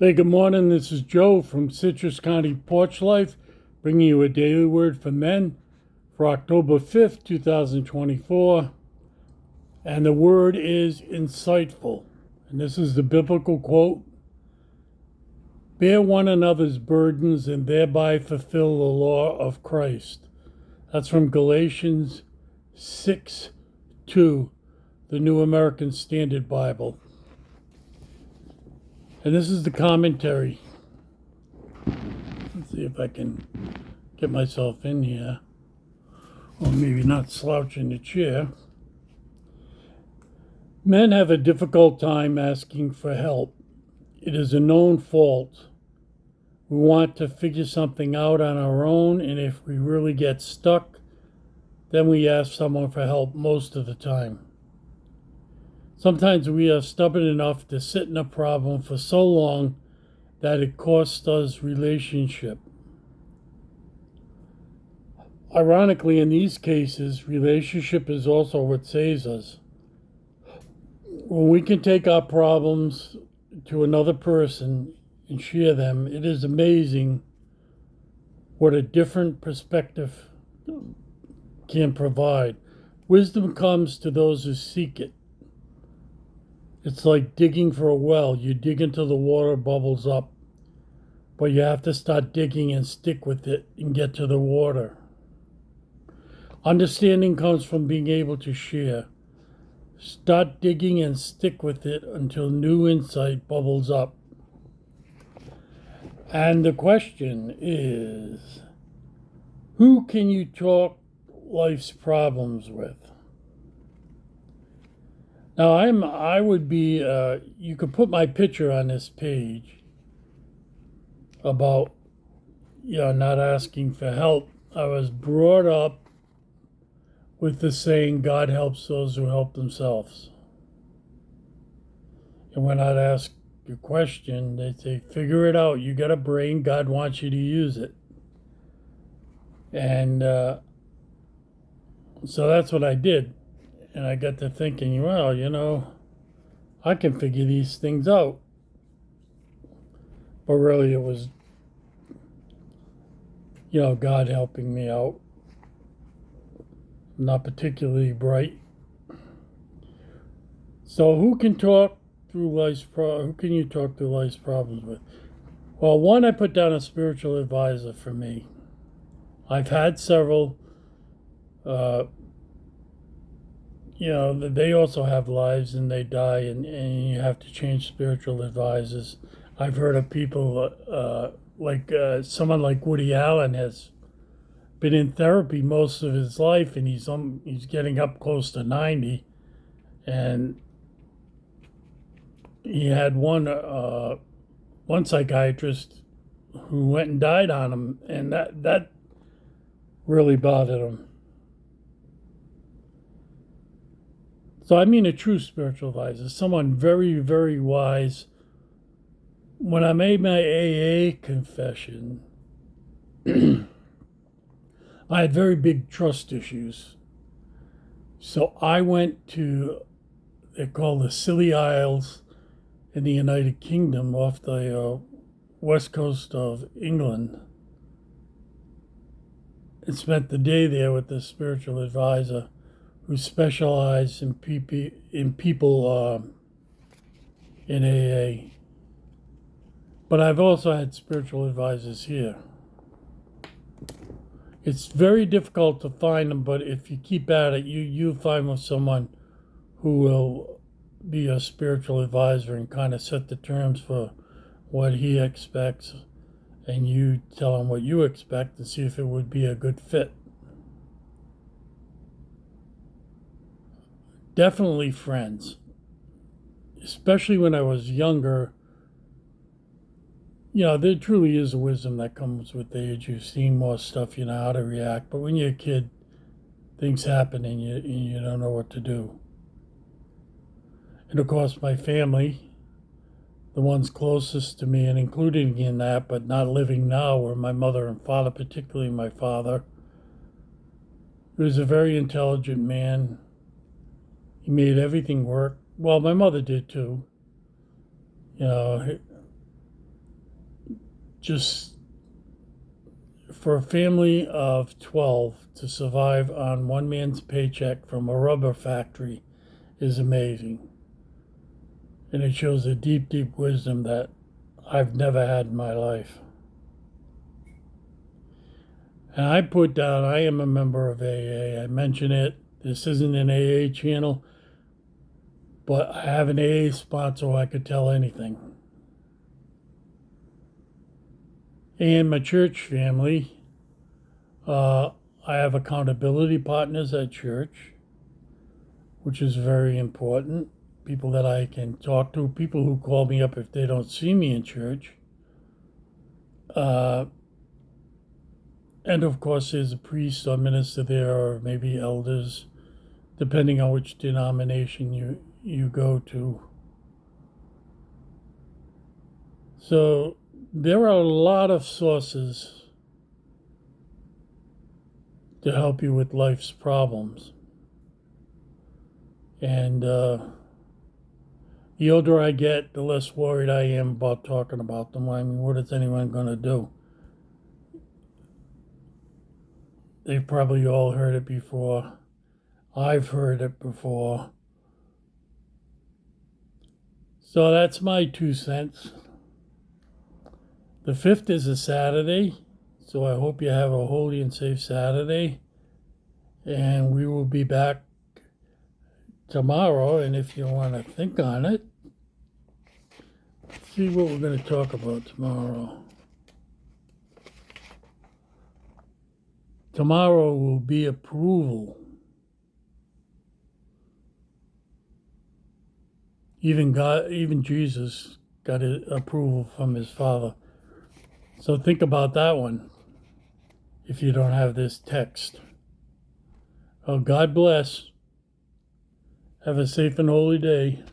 Hey, good morning. This is Joe from Citrus County Porch Life, bringing you a daily word for men for October 5th, 2024. And the word is insightful. And this is the biblical quote: bear one another's burdens and thereby fulfill the law of Christ. That's from Galatians 6:2, the New American Standard Bible. And this is the commentary. Let's see if I can get myself in here, or maybe not slouch in the chair. Men have a difficult time asking for help. It is a known fault. We want to figure something out on our own, and if we really get stuck, then we ask someone for help most of the time. Sometimes we are stubborn enough to sit in a problem for so long that it costs us relationship. Ironically, in these cases, relationship is also what saves us. When we can take our problems to another person and share them, it is amazing what a different perspective can provide. Wisdom comes to those who seek it. It's like digging for a well. You dig until the water bubbles up, but you have to start digging and stick with it and get to the water. Understanding comes from being able to share. Start digging and stick with it until new insight bubbles up. And the question is, who can you talk life's problems with? Now, I would be, you could put my picture on this page about, not asking for help. I was brought up with the saying, God helps those who help themselves. And when I'd ask a question, they'd say, figure it out. You got a brain. God wants you to use it. And so that's what I did. And I got to thinking, well, I can figure these things out. But really it was, God helping me out. I'm not particularly bright. So who can you talk through life's problems with? Well, one, I put down a spiritual advisor for me. I've had several. They also have lives and they die, and you have to change spiritual advisors. I've heard of people like someone like Woody Allen has been in therapy most of his life, and he's getting up close to 90, and he had one psychiatrist who went and died on him, and that really bothered him. So I mean a true spiritual advisor, someone very, very wise. When I made my AA confession, I had very big trust issues. So I went to, they're called the Scilly Isles in the United Kingdom off the west coast of England, and spent the day there with the spiritual advisor who specialized in people in AA. But I've also had spiritual advisors here. It's very difficult to find them, but if you keep at it, you'll find with someone who will be a spiritual advisor and kind of set the terms for what he expects, and you tell him what you expect and see if it would be a good fit. Definitely friends, especially when I was younger. There truly is a wisdom that comes with age. You've seen more stuff, you know how to react. But when you're a kid, things happen and you don't know what to do. And of course, my family, the ones closest to me, and including in that, but not living now, were my mother and father, particularly my father. He was a very intelligent man. He made everything work. Well, my mother did too. just for a family of 12 to survive on one man's paycheck from a rubber factory is amazing. And it shows a deep, deep wisdom that I've never had in my life. And I put down, I am a member of AA. I mention it. This isn't an AA channel, but I have an AA sponsor, I could tell anything. And my church family, I have accountability partners at church, which is very important. People that I can talk to, people who call me up if they don't see me in church. And of course, there's a priest or minister there, or maybe elders, depending on which denomination you go to. So there are a lot of sources to help you with life's problems. And the older I get, the less worried I am about talking about them. I mean, what is anyone going to do? They've probably all heard it before. I've heard it before. So that's my 2 cents. The 5th is a Saturday, so I hope you have a holy and safe Saturday. And we will be back tomorrow. And if you want to think on it, see what we're going to talk about tomorrow. Tomorrow will be approval. Even Jesus got approval from his Father. So think about that one if you don't have this text. Oh, God bless. Have a safe and holy day.